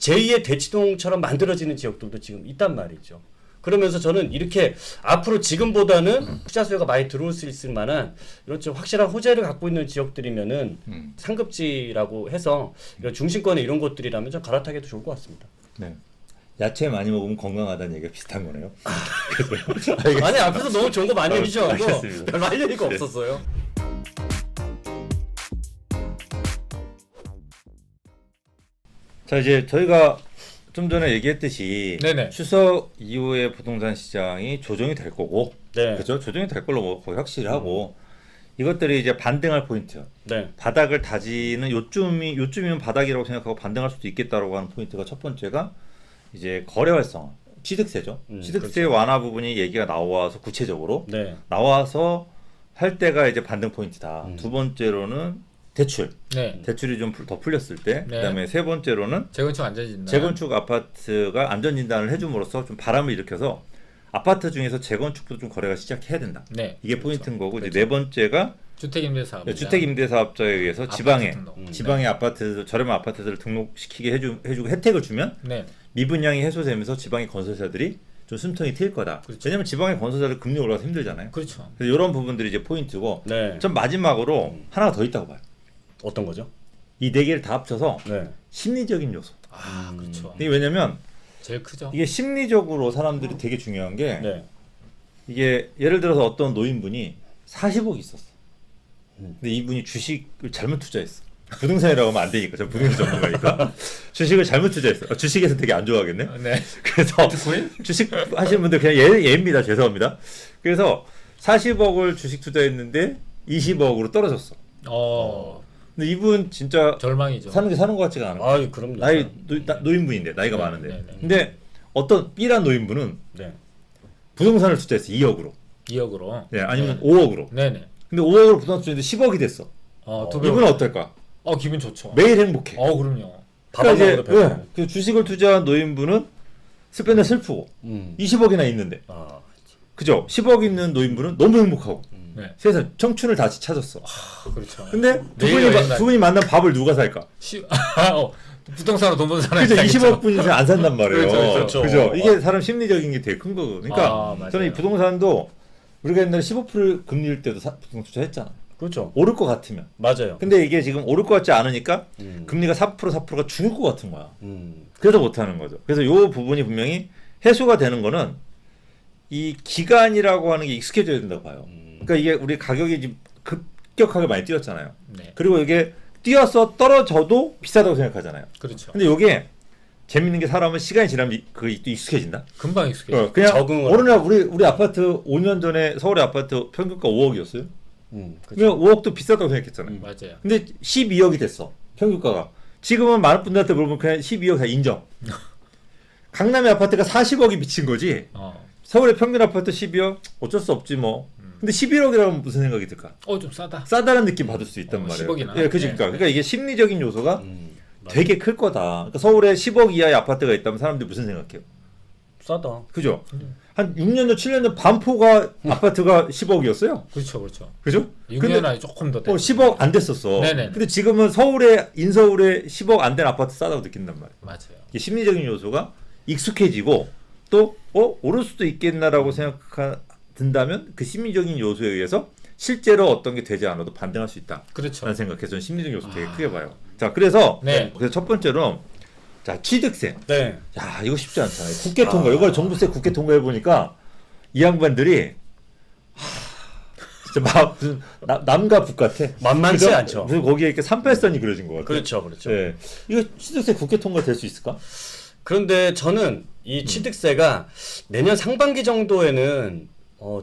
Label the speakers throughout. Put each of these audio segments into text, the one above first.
Speaker 1: 제2의 대치동처럼 만들어지는 지역들도 지금 있단 말이죠. 그러면서 저는 이렇게 앞으로 지금보다는 투자 수요가 많이 들어올 수 있을 만한 이런 좀 확실한 호재를 갖고 있는 지역들이면은 상급지라고 해서 이런 중심권에 이런 곳들이라면 좀 갈아타기도 좋을 것 같습니다.
Speaker 2: 네. 야채 많이 먹으면 건강하다는 얘기가 비슷한 거네요.
Speaker 1: 아니 앞에서 너무 좋은 거 많이 해주셔서
Speaker 2: 알겠습니다.
Speaker 1: 별로 할 얘기가 없었어요.
Speaker 2: 자, 이제 저희가 좀 전에 얘기했듯이
Speaker 3: 네네.
Speaker 2: 추석 이후에 부동산 시장이 조정이 될 거고,
Speaker 1: 네.
Speaker 2: 그죠? 조정이 될 걸로 뭐 거의 확실히 하고, 이것들이 이제 반등할 포인트,
Speaker 1: 네.
Speaker 2: 바닥을 다지는 요쯤이면 바닥이라고 생각하고 반등할 수도 있겠다라고 하는 포인트가 첫 번째가 이제 거래 활성화, 취득세죠. 취득세
Speaker 1: 그렇죠.
Speaker 2: 완화 부분이 얘기가 나와서 구체적으로
Speaker 1: 네.
Speaker 2: 나와서 할 때가 이제 반등 포인트다. 두 번째로는 대출,
Speaker 3: 네.
Speaker 2: 대출이 좀 더 풀렸을 때,
Speaker 3: 네.
Speaker 2: 그다음에 세 번째로는
Speaker 3: 재건축 안전진단.
Speaker 2: 재건축 아파트가 안전진단을 해줌으로써 좀 바람을 일으켜서 아파트 중에서 재건축도 좀 거래가 시작해야 된다.
Speaker 3: 네.
Speaker 2: 이게 포인트인 거고, 이제 네 번째가
Speaker 3: 주택임대사업.
Speaker 2: 주택임대사업자에 의해서 지방에
Speaker 3: 등록.
Speaker 2: 지방의 아파트 저렴한 아파트들을 등록시키게 해주고 혜택을 주면
Speaker 3: 네.
Speaker 2: 미분양이 해소되면서 지방의 건설사들이 좀 숨통이 트일 거다.
Speaker 3: 그렇죠.
Speaker 2: 왜냐면 지방의 건설사들 금리 올라서 힘들잖아요.
Speaker 3: 그렇죠.
Speaker 2: 그래서 이런 부분들이 이제 포인트고,
Speaker 1: 네.
Speaker 2: 전 마지막으로 하나가 더 있다고 봐요.
Speaker 1: 어떤 거죠?
Speaker 2: 이 네 개를 다 합쳐서
Speaker 1: 네.
Speaker 2: 심리적인 요소.
Speaker 3: 아, 그렇죠.
Speaker 2: 이게 왜냐면
Speaker 3: 제일 크죠.
Speaker 2: 이게 심리적으로 사람들이 되게 중요한 게
Speaker 1: 네.
Speaker 2: 이게 예를 들어서 어떤 노인분이 40억 있었어. 근데 이분이 주식을 잘못 투자했어. 부동산이라고 하면 안 되니까. 저 부동산 전문가니까. 주식을 잘못 투자했어. 주식에서 되게 안 좋아하겠네.
Speaker 3: 네.
Speaker 2: 그래서 주식 하시는 분들 그냥 예입니다. 죄송합니다. 그래서 40억을 주식 투자했는데 20억으로 떨어졌어. 근데 이분 진짜
Speaker 3: 절망이죠.
Speaker 2: 사는 게 사는 것 같지가 않아.
Speaker 1: 아유 그럼요.
Speaker 2: 나이 노인분인데 나이가
Speaker 3: 네,
Speaker 2: 많은데.
Speaker 3: 네, 네.
Speaker 2: 근데 어떤 B란 노인분은
Speaker 1: 네.
Speaker 2: 부동산을 투자했어. 2억으로.
Speaker 3: 2억으로.
Speaker 2: 네, 아니면 5억으로.
Speaker 3: 네네.
Speaker 2: 근데 5억으로 부동산 투자했는데 10억이 됐어.
Speaker 3: 두 배.
Speaker 2: 이분은 어떨까?
Speaker 3: 기분 좋죠.
Speaker 2: 매일 행복해.
Speaker 3: 그럼요.
Speaker 1: 밥안
Speaker 2: 그러니까
Speaker 1: 먹어도 배고프네.
Speaker 2: 그 주식을 투자한 노인분은 슬픈데 슬프고 20억이나 있는데
Speaker 1: 아,
Speaker 2: 그죠? 10억 있는 노인분은 너무 행복하고
Speaker 3: 네.
Speaker 2: 세상 청춘을 다시 찾았어.
Speaker 3: 그렇죠.
Speaker 2: 근데
Speaker 3: 매일 여행
Speaker 2: 두 분이 만난 밥을 누가 살까?
Speaker 3: 부동산으로 돈 버는 사람이
Speaker 2: 그죠?
Speaker 3: 있겠죠.
Speaker 2: 20억 분이 안 산단 말이에요.
Speaker 3: 그렇죠.
Speaker 2: 그죠? 이게 사람 심리적인 게 되게 큰 거고. 그러니까
Speaker 3: 맞아요.
Speaker 2: 저는 이 부동산도 우리가 옛날에 15% 금리일 때도 부동산 투자했잖아.
Speaker 1: 그렇죠.
Speaker 2: 오를 것 같으면.
Speaker 1: 맞아요.
Speaker 2: 근데 이게 지금 오를 것 같지 않으니까 금리가 4%가 죽을 것 같은 거야. 그래서 못하는 거죠. 그래서 이 부분이 분명히 해소가 되는 거는 이 기간이라고 하는 게 익숙해져야 된다고 봐요. 그러니까 이게 우리 가격이 지금 급격하게 많이 뛰었잖아요.
Speaker 3: 네.
Speaker 2: 그리고 이게 뛰어서 떨어져도 비싸다고 생각하잖아요.
Speaker 3: 그렇죠.
Speaker 2: 근데 이게 재밌는 게 사람은 시간이 지나면 그게 또 익숙해진다.
Speaker 3: 금방 익숙해져.
Speaker 2: 그냥
Speaker 1: 적응을
Speaker 2: 어느 날 우리 아파트 5년 전에 서울의 아파트 평균가 5억이었어요.
Speaker 1: 그렇죠.
Speaker 2: 그냥 5억도 비싸다고 생각했잖아요.
Speaker 3: 맞아요.
Speaker 2: 근데 12억이 됐어. 평균가가. 지금은 많은 분들한테 물어보면 그냥 12억 다 인정. 강남의 아파트가 40억이 미친 거지. 서울의 평균 아파트 12억 어쩔 수 없지 뭐. 근데 11억이라면 무슨 생각이 들까?
Speaker 3: 좀 싸다.
Speaker 2: 싸다는 느낌 받을 수 있단 말이에요.
Speaker 3: 10억이나.
Speaker 2: 예, 그러니까.
Speaker 3: 네.
Speaker 2: 그러니까 이게 심리적인 요소가 되게 클 거다. 그러니까 서울에 10억 이하의 아파트가 있다면 사람들이 무슨 생각해요?
Speaker 1: 싸다.
Speaker 2: 그죠? 한 6년 전, 7년 전 반포가 아파트가 10억이었어요.
Speaker 3: 그렇죠, 그렇죠.
Speaker 2: 그죠?
Speaker 3: 6년 안에 조금 더.
Speaker 2: 10억 안 됐었어.
Speaker 3: 네네.
Speaker 2: 근데 지금은 인서울에 10억 안 된 아파트 싸다고 느낀단 말이에요.
Speaker 3: 맞아요.
Speaker 2: 이게 심리적인 요소가 익숙해지고 또 오를 수도 있겠나라고 든다면 그 심리적인 요소에 의해서 실제로 어떤 게 되지 않아도 반등할 수 있다.
Speaker 3: 그렇죠.
Speaker 2: 라는 생각해서 저는 심리적인 요소 되게 크게 봐요. 자, 그래서 첫 번째로 자, 취득세.
Speaker 1: 네.
Speaker 2: 야, 이거 쉽지 않잖아요. 국회 통과. 이걸 정부세 국회 통과해 보니까 이 양반들이 진짜 무슨 남과 북 같아.
Speaker 1: 만만치
Speaker 2: 그죠?
Speaker 1: 않죠.
Speaker 2: 무슨 거기에 이렇게 383이 그려진 것 같아.
Speaker 1: 그렇죠, 그렇죠.
Speaker 2: 네. 이거 취득세 국회 통과 될 수 있을까?
Speaker 1: 그런데 저는 이 취득세가 내년 상반기 정도에는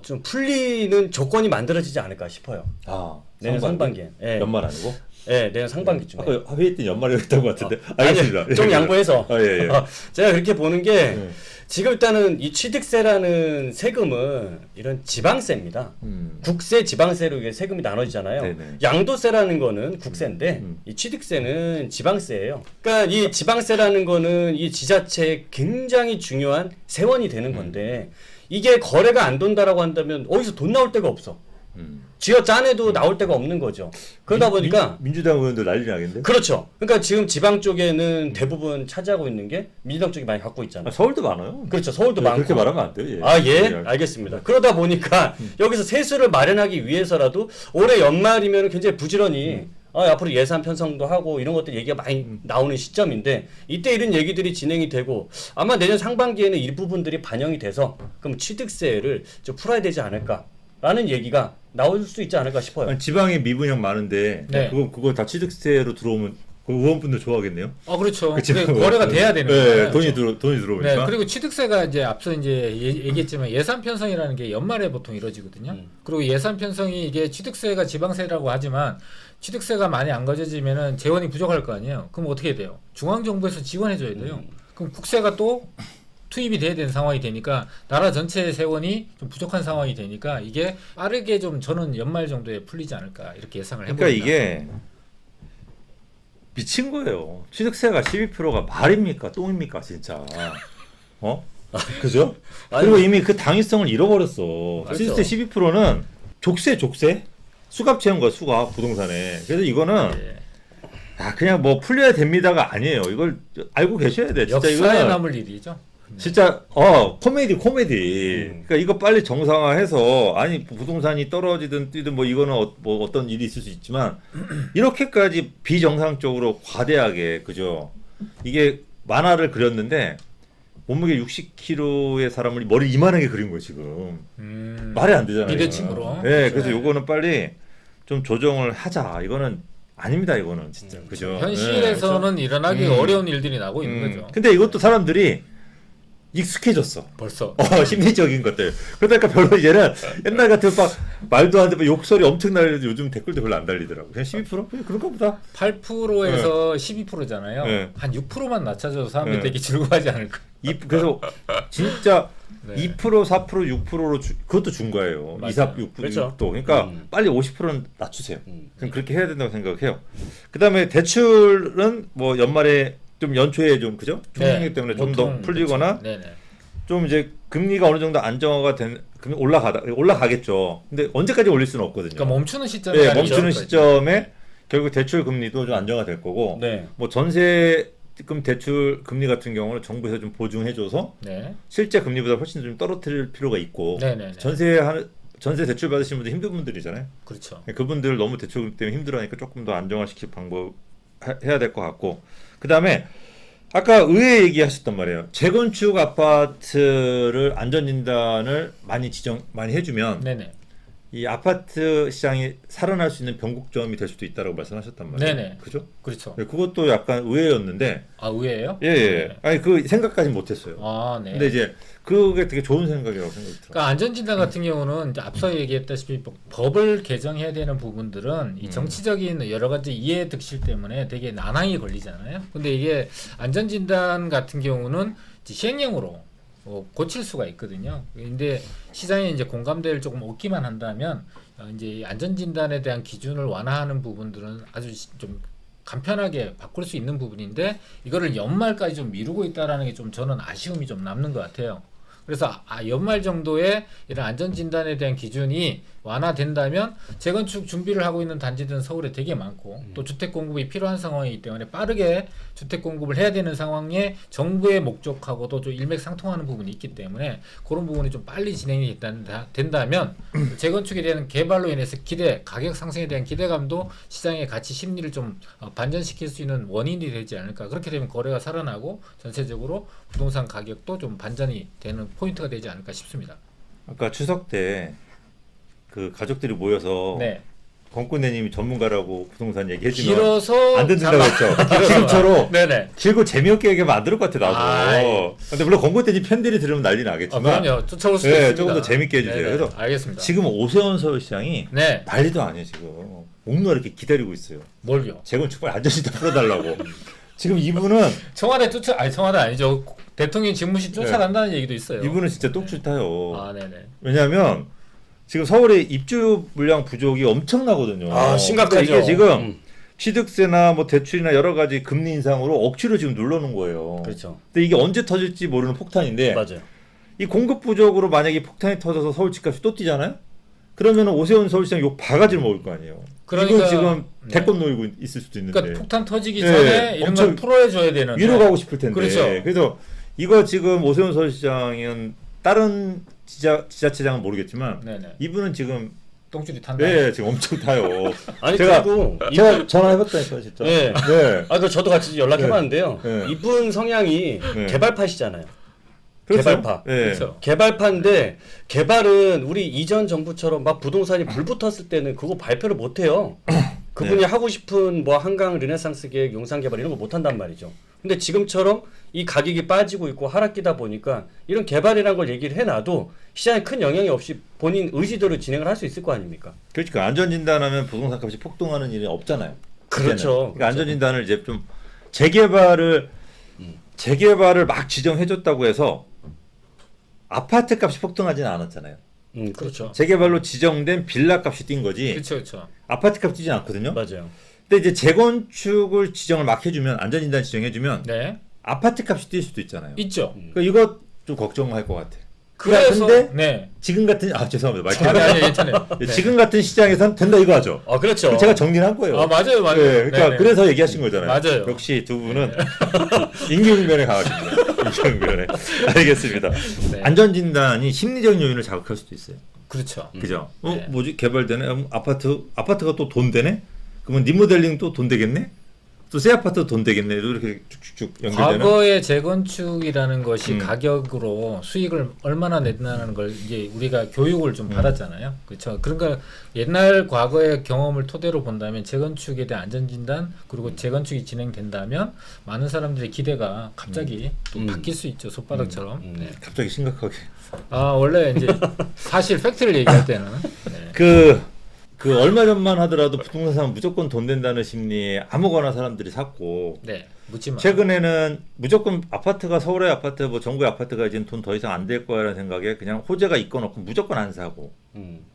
Speaker 1: 좀 풀리는 조건이 만들어지지 않을까 싶어요. 내년 상반기에. 네.
Speaker 2: 연말 아니고?
Speaker 1: 네, 내년 상반기쯤에.
Speaker 2: 아까 회의 때 연말이라고 했던 것 같은데. 알겠습니다.
Speaker 1: 아니, 좀 양보해서.
Speaker 2: 예.
Speaker 1: 제가 그렇게 보는 게 지금 일단은 이 취득세라는 세금은 이런 지방세입니다. 국세, 지방세로 이게 세금이 나눠지잖아요.
Speaker 2: 네네.
Speaker 1: 양도세라는 거는 국세인데 이 취득세는 지방세예요. 그러니까 이 지방세라는 거는 이 지자체에 굉장히 중요한 세원이 되는 건데 이게 거래가 안 돈다라고 한다면 어디서 돈 나올 데가 없어. 쥐어 짜내도 나올 데가 없는 거죠. 그러다 보니까
Speaker 2: 민주당 의원들 난리 나겠는데?
Speaker 1: 그렇죠. 그러니까 지금 지방 쪽에는 대부분 차지하고 있는 게 민주당 쪽이 많이 갖고 있잖아요.
Speaker 2: 서울도 많아요.
Speaker 1: 그렇죠. 서울도
Speaker 2: 네,
Speaker 1: 많고.
Speaker 2: 그렇게 말하면 안 돼요. 예.
Speaker 1: 아, 예. 알겠습니다. 그러다 보니까 여기서 세수를 마련하기 위해서라도 올해 연말이면 굉장히 부지런히 앞으로 예산 편성도 하고 이런 것들 얘기가 많이 나오는 시점인데 이때 이런 얘기들이 진행이 되고 아마 내년 상반기에는 이 부분들이 반영이 돼서 그럼 취득세를 좀 풀어야 되지 않을까라는 얘기가 나올 수 있지 않을까 싶어요.
Speaker 2: 아니, 지방에 미분양 많은데
Speaker 3: 네.
Speaker 2: 그거 다 취득세로 들어오면 그 의원분들 좋아하겠네요.
Speaker 3: 그렇죠.
Speaker 2: 그치?
Speaker 3: 근데 거래가 돼야 되는
Speaker 2: 네,
Speaker 3: 거예요.
Speaker 2: 돈이 들어오니까.
Speaker 3: 네, 그리고 취득세가 이제 앞서 이제 얘기했지만 예산 편성이라는 게 연말에 보통 이루어지거든요. 그리고 예산 편성이 이게 취득세가 지방세라고 하지만 취득세가 많이 안 가져지면은 재원이 부족할 거 아니에요. 그럼 어떻게 돼요? 중앙 정부에서 지원해 줘야 돼요. 그럼 국세가 또 투입이 돼야 되는 상황이 되니까 나라 전체의 세원이 좀 부족한 상황이 되니까 이게 빠르게 좀 저는 연말 정도에 풀리지 않을까 이렇게 예상을 해봅니다.
Speaker 2: 그러니까 이게 미친 거예요. 취득세가 12%가 말입니까? 똥입니까? 진짜. 그죠? 그리고 이미 그 당위성을 잃어버렸어.
Speaker 1: 맞죠.
Speaker 2: 취득세 12%는 족세? 수갑 채운 거야, 수갑 부동산에. 그래서 이거는
Speaker 3: 네.
Speaker 2: 그냥 뭐 풀려야 됩니다가 아니에요. 이걸 알고 계셔야 돼. 진짜
Speaker 3: 역사에
Speaker 2: 이거는
Speaker 3: 남을 일이죠.
Speaker 2: 진짜 코미디. 그러니까 이거 빨리 정상화해서 아니 부동산이 떨어지든 뛰든 뭐 이거는 뭐 어떤 일이 있을 수 있지만 이렇게까지 비정상적으로 과대하게 그죠? 이게 만화를 그렸는데 몸무게 60kg의 사람을 머리 이만하게 그린 거예요 지금. 말이 안 되잖아요.
Speaker 3: 비대칭으로.
Speaker 2: 네, 그래서 요거는 빨리 좀 조정을 하자. 이거는 아닙니다. 이거는 진짜 그죠?
Speaker 3: 현실에서는 일어나기 어려운 일들이 나고 있는 거죠.
Speaker 2: 근데 이것도 사람들이 익숙해졌어.
Speaker 3: 벌써.
Speaker 2: 심리적인 것들. 그러니까 별로 이제는 옛날 같은 막 말도 안 되고 욕설이 엄청 날리는데 요즘 댓글도 별로 안 달리더라고. 그냥 12%? 그냥 그런가 보다.
Speaker 3: 8%에서 12%잖아요.
Speaker 2: 네.
Speaker 3: 한 6%만 낮춰줘도 사람들이
Speaker 2: 네.
Speaker 3: 되게 즐거워하지 않을까.
Speaker 2: 그래서 진짜
Speaker 3: 네.
Speaker 2: 2%, 4%, 6%로 그것도 준 거예요.
Speaker 3: 맞아요.
Speaker 2: 2, 4, 6%,
Speaker 1: 그렇죠.
Speaker 2: 6도. 그러니까 빨리 50%는 낮추세요.
Speaker 1: 음.
Speaker 2: 그럼 그렇게 해야 된다고 생각해요. 그다음에 대출은 뭐 연말에 좀 연초에 좀 그죠? 총సం기 때문에 좀 더
Speaker 3: 보통
Speaker 2: 풀리거나
Speaker 3: 그렇죠. 네네.
Speaker 2: 좀 이제 금리가 어느 정도 안정화가 된 금리 올라가겠죠. 근데 언제까지 올릴 수는 없거든요.
Speaker 3: 그러니까 멈추는 시점에
Speaker 2: 네,
Speaker 3: 아니죠.
Speaker 2: 멈추는 시점에 결국 대출 금리도 좀 안정화될 거고,
Speaker 1: 네.
Speaker 2: 뭐 전세금 대출 금리 같은 경우는 정부에서 좀 보증해줘서
Speaker 3: 네.
Speaker 2: 실제 금리보다 훨씬 좀 떨어뜨릴 필요가 있고,
Speaker 3: 네네네.
Speaker 2: 전세 대출 받으신 분들 힘든 분들이잖아요.
Speaker 3: 그렇죠.
Speaker 2: 그분들 너무 대출 때문에 힘들어하니까 조금 더 안정화시킬 방법 해야 될 것 같고, 그 다음에 아까 의회 얘기하셨단 말이에요. 재건축 아파트를 안전진단을 많이 해주면
Speaker 3: 네네.
Speaker 2: 이 아파트 시장이 살아날 수 있는 변곡점이 될 수도 있다고 말씀하셨단 말이에요.
Speaker 3: 네네.
Speaker 2: 그죠?
Speaker 3: 그렇죠.
Speaker 2: 네, 그것도 약간 의외였는데,
Speaker 3: 아 의외예요?
Speaker 2: 예.
Speaker 3: 네.
Speaker 2: 아니 그 생각까지 못했어요.
Speaker 3: 아 네.
Speaker 2: 근데 이제 그게 되게 좋은 생각이라고 생각이 들어요.
Speaker 3: 그러니까 안전진단 같은 경우는 이제 앞서 얘기했다시피 법을 개정해야 되는 부분들은 이 정치적인 여러 가지 이해 득실 때문에 되게 난항이 걸리잖아요. 근데 이게 안전진단 같은 경우는 이제 시행령으로 고칠 수가 있거든요. 근데 시장에 이제 공감대를 조금 얻기만 한다면 이제 안전진단에 대한 기준을 완화하는 부분들은 아주 좀 간편하게 바꿀 수 있는 부분인데 이거를 연말까지 좀 미루고 있다라는 게 좀 저는 아쉬움이 좀 남는 것 같아요. 그래서 연말 정도에 이런 안전진단에 대한 기준이 완화된다면 재건축 준비를 하고 있는 단지들은 서울에 되게 많고 또 주택 공급이 필요한 상황이기 때문에 빠르게 주택 공급을 해야 되는 상황에 정부의 목적하고도 좀 일맥상통하는 부분이 있기 때문에 그런 부분이 좀 빨리 진행이 된다면 재건축에 대한 개발로 인해서 가격 상승에 대한 기대감도 시장의 가치 심리를 좀 반전시킬 수 있는 원인이 되지 않을까. 그렇게 되면 거래가 살아나고 전체적으로 부동산 가격도 좀 반전이 되는 포인트가 되지 않을까 싶습니다.
Speaker 2: 아까 추석 때 그 가족들이 모여서
Speaker 3: 네.
Speaker 2: 권kun대님이 전문가라고 부동산 얘기해주면
Speaker 3: 길어서
Speaker 2: 안 듣는다고 했죠. 지금처럼
Speaker 3: 네네.
Speaker 2: 길고 재미없게 얘기하면 안 들을 것 같아 나도.
Speaker 3: 아이.
Speaker 2: 근데 물론 권kun대님 팬들이 들으면 난리 나겠지만
Speaker 3: 그럼요. 쫓아올 수도
Speaker 2: 네,
Speaker 3: 있습니다.
Speaker 2: 조금 더 재밌게 해주세요.
Speaker 3: 네네.
Speaker 2: 그래서
Speaker 3: 알겠습니다.
Speaker 2: 지금 오세훈 서울시장이
Speaker 3: 네.
Speaker 2: 난리도 아니에요 지금. 목놓아 이렇게 기다리고 있어요.
Speaker 3: 뭘요?
Speaker 2: 재건축 빨리 안전시다 풀어달라고. 지금 이분은
Speaker 3: 청와대 아니죠. 대통령 집무실 쫓아간다는 얘기도 있어요.
Speaker 2: 이분은 진짜 똑줄 타요.
Speaker 3: 아, 네네.
Speaker 2: 왜냐하면 지금 서울의 입주 물량 부족이 엄청나거든요.
Speaker 1: 아, 심각하죠.
Speaker 2: 이게 지금 취득세나 뭐 대출이나 여러 가지 금리 인상으로 억지로 지금 눌러놓은 거예요.
Speaker 1: 그렇죠.
Speaker 2: 근데 이게 언제 터질지 모르는 폭탄인데
Speaker 1: 맞아요.
Speaker 2: 이 공급 부족으로 만약에 폭탄이 터져서 서울 집값이 또 뛰잖아요. 그러면 오세훈 서울시장 욕 바가지를 먹을 거 아니에요.
Speaker 3: 그러니까
Speaker 2: 이건 지금
Speaker 3: 네.
Speaker 2: 대권 놓이고 있을 수도 있는데.
Speaker 3: 그러니까 폭탄 터지기
Speaker 2: 네,
Speaker 3: 전에 이런 걸
Speaker 2: 엄청
Speaker 3: 풀어줘야 되는데
Speaker 2: 위로 가고 싶을 텐데.
Speaker 3: 그렇죠.
Speaker 2: 그래서 이거 지금 오세훈 서울시장은 다른 지자체장은 모르겠지만
Speaker 3: 네네.
Speaker 2: 이분은 지금
Speaker 3: 똥줄이 탄다.
Speaker 2: 네 지금 엄청 타요.
Speaker 1: 아니
Speaker 2: 제가-
Speaker 1: 그리고
Speaker 2: 제가 전화해봤다니까요 진짜.
Speaker 1: 네.
Speaker 2: 네.
Speaker 1: 아, 그 저도 같이 연락해봤는데요.
Speaker 2: 네.
Speaker 1: 이분 성향이
Speaker 2: 네.
Speaker 1: 개발파시잖아요.
Speaker 2: 그렇죠?
Speaker 1: 개발파.
Speaker 2: 네.
Speaker 3: 그렇죠.
Speaker 1: 개발파인데 개발은 우리 이전 정부처럼 막 부동산이 불 붙었을 때는 그거 발표를 못 해요. 그분이 하고 싶은 뭐 한강 르네상스 계획, 용산 개발 이런 거 못 한단 말이죠. 근데 지금처럼 이 가격이 빠지고 있고 하락기다 보니까 이런 개발이라는 걸 얘기를 해놔도 시장에 큰 영향이 없이 본인 의지대로 진행을 할 수 있을 거 아닙니까?
Speaker 2: 그러니까 안전진단하면 부동산 값이 폭등하는 일이 없잖아요.
Speaker 1: 그렇죠.
Speaker 2: 이제는. 그러니까
Speaker 1: 그렇죠.
Speaker 2: 안전진단을 이제 좀 재개발을 막 지정해줬다고 해서 아파트 값이 폭등하지는 않았잖아요.
Speaker 1: 그렇죠.
Speaker 2: 재개발로 지정된 빌라 값이 뛴 거지
Speaker 3: 그렇죠, 그렇죠.
Speaker 2: 아파트 값 뛰진 않거든요.
Speaker 1: 맞아요.
Speaker 2: 근데 이제 재건축을 지정을 막 해주면 안전진단 지정해주면
Speaker 3: 네,
Speaker 2: 아파트 값이 뛸 수도 있잖아요.
Speaker 3: 있죠.
Speaker 2: 그러니까 이거 좀 걱정할 것 같아.
Speaker 3: 그래서
Speaker 2: 근데
Speaker 3: 네.
Speaker 2: 지금 같은 죄송합니다. 말
Speaker 3: 아니, 아니, 괜찮아요. 네.
Speaker 2: 지금 같은 시장에선 된다 이거 하죠.
Speaker 1: 그렇죠.
Speaker 2: 제가 정리를 한 거예요.
Speaker 3: 아 맞아요, 맞아요.
Speaker 2: 네, 그러니까
Speaker 3: 네네.
Speaker 2: 그래서 얘기하신 거잖아요.
Speaker 3: 맞아요.
Speaker 2: 역시 두 분은 임기응변에 강하십니다. 임기응변에. 알겠습니다.
Speaker 3: 네.
Speaker 2: 안전진단이 심리적 요인을 자극할 수도 있어요.
Speaker 3: 그렇죠.
Speaker 2: 그죠?
Speaker 3: 네.
Speaker 2: 뭐지 개발되네? 아파트가 또 돈 되네? 그러면 리모델링 또 돈 되겠네? 또 새 아파트 돈 되겠네? 이렇게 쭉쭉쭉 연결되는.
Speaker 3: 과거의 재건축이라는 것이
Speaker 2: 음.
Speaker 3: 가격으로 수익을 얼마나 낸다는 걸 이제 우리가 교육을 좀 받았잖아요. 그렇죠. 그러니까 옛날 과거의 경험을 토대로 본다면 재건축에 대한 안전진단 그리고 재건축이 진행된다면 많은 사람들의 기대가 갑자기 또 바뀔 수 있죠. 손바닥처럼. 네.
Speaker 2: 갑자기 심각하게.
Speaker 3: 원래 이제 사실 팩트를 얘기할 때는 네.
Speaker 2: 그 얼마 전만 하더라도 부동산 사면 무조건 돈 된다는 심리에 아무거나 사람들이 샀고
Speaker 3: 네. 묻지 마.
Speaker 2: 최근에는 무조건 아파트가 서울의 아파트 뭐 전국의 아파트가 이제 돈 더 이상 안 될 거라는 생각에 그냥 호재가 있건 없건 무조건 안 사고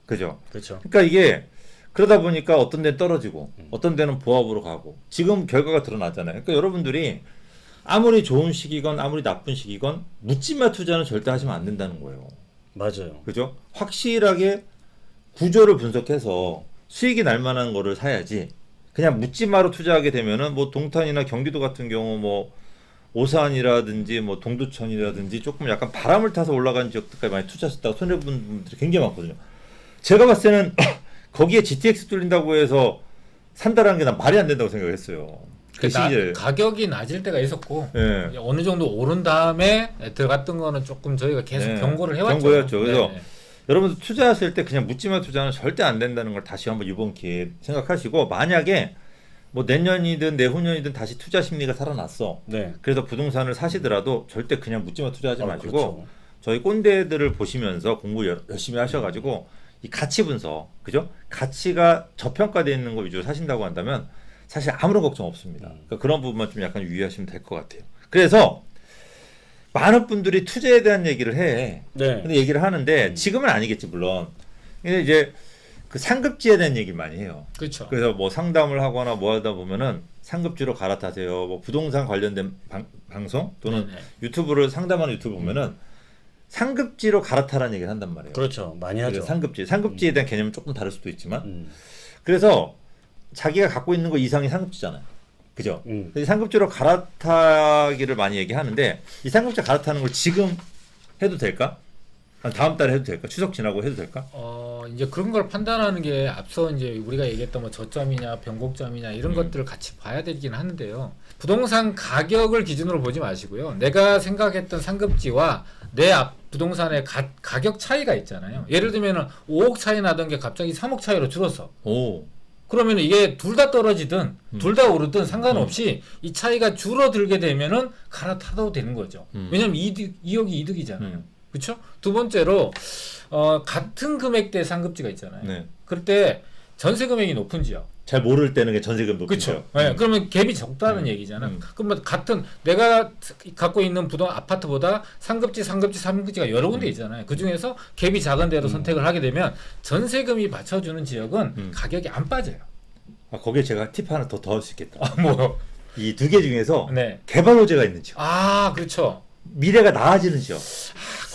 Speaker 2: 그죠?
Speaker 1: 그렇죠.
Speaker 2: 그러니까 이게 그러다 보니까 어떤 데는 떨어지고 어떤 데는 보합으로 가고 지금 결과가 드러나잖아요. 그러니까 여러분들이 아무리 좋은 시기건 아무리 나쁜 시기건 묻지마 투자는 절대 하시면 안 된다는 거예요.
Speaker 1: 맞아요.
Speaker 2: 그죠? 확실하게 구조를 분석해서 수익이 날 만한 거를 사야지 그냥 묻지마로 투자하게 되면은 뭐 동탄이나 경기도 같은 경우 뭐 오산이라든지 뭐 동두천이라든지 조금 약간 바람을 타서 올라간 지역들까지 많이 투자하셨다가 손해본 분들이 굉장히 많거든요. 제가 봤을 때는 거기에 GTX 뚫린다고 해서 산다라는 게 난 말이 안 된다고 생각했어요. 그 시기에.
Speaker 3: 가격이 낮을 때가 있었고
Speaker 2: 네.
Speaker 3: 어느 정도 오른 다음에 들어갔던 거는 조금 저희가 계속
Speaker 2: 네.
Speaker 3: 경고를 해왔죠.
Speaker 2: 경고했죠. 그래서
Speaker 3: 네.
Speaker 2: 여러분들 투자하실 때 그냥 묻지마 투자는 절대 안 된다는 걸 다시 한번 이번 기회에 생각하시고 만약에 뭐 내년이든 내후년이든 다시 투자 심리가 살아났어.
Speaker 1: 네.
Speaker 2: 그래서 부동산을 사시더라도 절대 그냥 묻지마 투자하지 마시고
Speaker 1: 그렇죠.
Speaker 2: 저희 꼰대들을 보시면서 공부 열심히 하셔가지고 이 가치 분석, 그죠? 가치가 저평가되어 있는 거 위주로 사신다고 한다면 사실 아무런 걱정 없습니다. 그러니까 그런 부분만 좀 약간 유의하시면 될 것 같아요. 그래서 많은 분들이 투자에 대한 얘기를 해.
Speaker 1: 네.
Speaker 2: 근데 얘기를 하는데 지금은 아니겠지 물론. 근데 이제 그 상급지에 대한 얘기를 많이 해요.
Speaker 3: 그렇죠.
Speaker 2: 그래서 뭐 상담을 하거나 뭐 하다 보면은 상급지로 갈아타세요. 뭐 부동산 관련된 방송 또는
Speaker 3: 네네.
Speaker 2: 유튜브를 상담하는 유튜브 보면은 상급지로 갈아타라는 얘기를 한단 말이에요.
Speaker 1: 그렇죠. 많이 하죠.
Speaker 2: 상급지에 대한 개념은 조금 다를 수도 있지만
Speaker 1: 그래서
Speaker 2: 자기가 갖고 있는 거 이상이 상급지잖아요. 그죠?
Speaker 1: 음.
Speaker 2: 이 상급지로 갈아타기를 많이 얘기하는데 이 상급지 갈아타는 걸 지금 해도 될까? 한 다음 달에 해도 될까? 추석 지나고 해도 될까?
Speaker 3: 이제 그런 걸 판단하는 게 앞서 이제 우리가 얘기했던 뭐 저점이냐 변곡점이냐 이런 것들을 같이 봐야 되긴 하는데요. 부동산 가격을 기준으로 보지 마시고요. 내가 생각했던 상급지와 내 앞 부동산의 가격 차이가 있잖아요. 예를 들면은 5억 차이 나던 게 갑자기 3억 차이로 줄었어.
Speaker 2: 오.
Speaker 3: 그러면 이게 둘 다 떨어지든 둘 다 오르든 상관없이 이 차이가 줄어들게 되면은 갈아타도 되는 거죠. 왜냐면 2억이 이득이잖아요. 그렇죠? 두 번째로 같은 금액대 상급지가 있잖아요.
Speaker 2: 네.
Speaker 3: 그럴 때 전세 금액이 높은 지역.
Speaker 2: 잘 모를 때는 그냥 전세금 높은
Speaker 3: 그렇죠.
Speaker 2: 지역.
Speaker 3: 네, 그러면 갭이 적다는 얘기잖아요. 그러면 같은 내가 갖고 있는 아파트보다 상급지가 여러 군데 있잖아요. 그 중에서 갭이 작은 데로 선택을 하게 되면 전세금이 받쳐주는 지역은 가격이 안 빠져요.
Speaker 2: 거기에 제가 팁 하나 더 넣을 수 있겠다.
Speaker 3: 뭐?
Speaker 2: 이 두 개 중에서
Speaker 3: 네.
Speaker 2: 개발 호재가 있는 지역.
Speaker 3: 그렇죠.
Speaker 2: 미래가 나아지는 지역.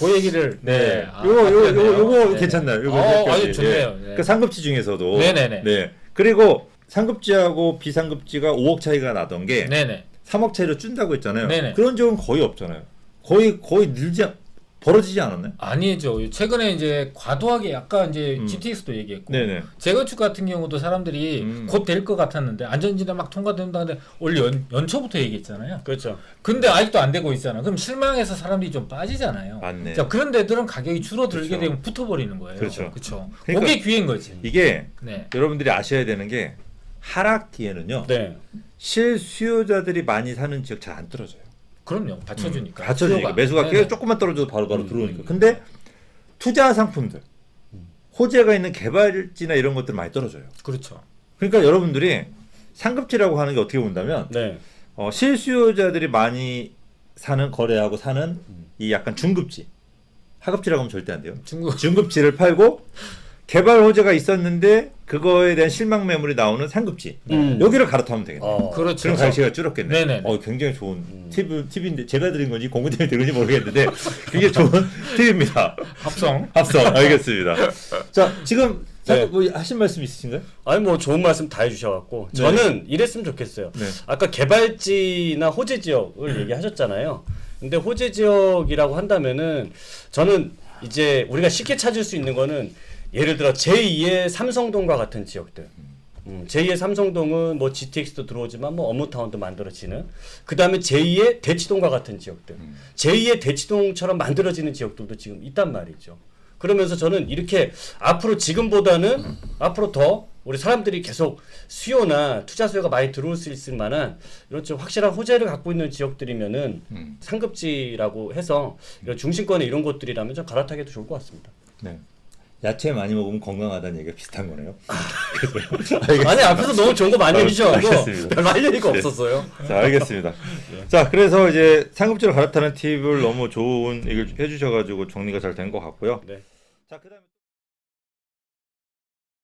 Speaker 3: 그 얘기를
Speaker 2: 네.
Speaker 3: 아,
Speaker 2: 요거
Speaker 3: 네.
Speaker 2: 괜찮나요? 요거
Speaker 3: 아주 좋네요. 네.
Speaker 2: 그 상급지 중에서도
Speaker 3: 네네네.
Speaker 2: 네. 그리고 상급지하고 비상급지가 5억 차이가 나던 게
Speaker 3: 네네.
Speaker 2: 3억 차이로 준다고 했잖아요.
Speaker 3: 네네.
Speaker 2: 그런 적은 거의 없잖아요. 거의 벌어지지 않았나요?
Speaker 3: 아니죠. 최근에 이제 과도하게 아까 이제 GTX도 얘기했고
Speaker 2: 네네.
Speaker 3: 재건축 같은 경우도 사람들이 곧 될 것 같았는데 안전진단 막 통과된다는데 원래 연초부터 얘기했잖아요.
Speaker 1: 그렇죠.
Speaker 3: 근데 아직도 안 되고 있잖아. 그럼 실망해서 사람들이 좀 빠지잖아요.
Speaker 2: 맞네.
Speaker 3: 자, 그런 데들은 가격이 줄어들게
Speaker 2: 그렇죠.
Speaker 3: 되면 붙어버리는 거예요.
Speaker 2: 그렇죠.
Speaker 3: 그렇죠.
Speaker 2: 그러니까
Speaker 3: 그게 기회인 거지.
Speaker 2: 이게
Speaker 3: 네.
Speaker 2: 여러분들이 아셔야 되는 게 하락기에는요.
Speaker 1: 네.
Speaker 2: 실수요자들이 많이 사는 지역 잘 안 떨어져요.
Speaker 3: 그럼요. 받쳐주니까.
Speaker 2: 받쳐주니까
Speaker 3: 수요가.
Speaker 2: 매수가
Speaker 3: 네네.
Speaker 2: 조금만 떨어져도 바로바로 들어오니까. 근데 투자 상품들 호재가 있는 개발지나 이런 것들 많이 떨어져요.
Speaker 3: 그렇죠.
Speaker 2: 그러니까 여러분들이 상급지라고 하는 게 어떻게 본다면
Speaker 1: 네.
Speaker 2: 실수요자들이 많이 사는 거래하고 사는 이 약간 중급지, 하급지라고 하면 절대 안 돼요. 중급지를 팔고 개발 호재가 있었는데 그거에 대한 실망 매물이 나오는 상급지 여기를 갈아타면 되겠네요.
Speaker 3: 그렇죠.
Speaker 2: 그럼 가격이 줄었겠네.
Speaker 3: 네네.
Speaker 2: 굉장히 좋은 팁인데 제가 드린 건지 공무팀이 드린 건지 모르겠는데 굉장히 좋은 팁입니다.
Speaker 3: 합성.
Speaker 2: 알겠습니다. 자 지금
Speaker 1: 네.
Speaker 2: 뭐 하신 말씀 있으신가요?
Speaker 1: 아니 뭐 좋은 말씀 다 해주셔갖고
Speaker 2: 네.
Speaker 1: 저는 이랬으면 좋겠어요.
Speaker 2: 네.
Speaker 1: 아까 개발지나 호재 지역을 얘기하셨잖아요. 근데 호재 지역이라고 한다면은 저는 이제 우리가 쉽게 찾을 수 있는 거는 예를 들어 제2의 삼성동과 같은 지역들. 제2의 삼성동은 뭐 GTX도 들어오지만 뭐 어묵타운도 만들어지는. 그 다음에 제2의 대치동과 같은 지역들. 제2의 대치동처럼 만들어지는 지역들도 지금 있단 말이죠. 그러면서 저는 이렇게 앞으로 지금보다는 앞으로 더 우리 사람들이 계속 수요나 투자 수요가 많이 들어올 수 있을 만한 이런 좀 확실한 호재를 갖고 있는 지역들이면은 상급지라고 해서 이런 중심권에 이런 곳들이라면 좀 갈아타기도 좋을 것 같습니다.
Speaker 2: 네. 야채 많이 먹으면 건강하다는 얘기가 비슷한 거네요.
Speaker 1: 아니 앞에서 너무 좋은 거 많이 해주셔가지고
Speaker 2: 알겠습니다.
Speaker 1: 별로 할 얘기가
Speaker 2: 네.
Speaker 1: 없었어요.
Speaker 2: 자, 알겠습니다. 자, 그래서 이제 상급지로 갈아타는 팁을 너무 좋은 얘기를 해주셔가지고 정리가 잘 된 것 같고요.
Speaker 1: 네.
Speaker 2: 자, 그다음에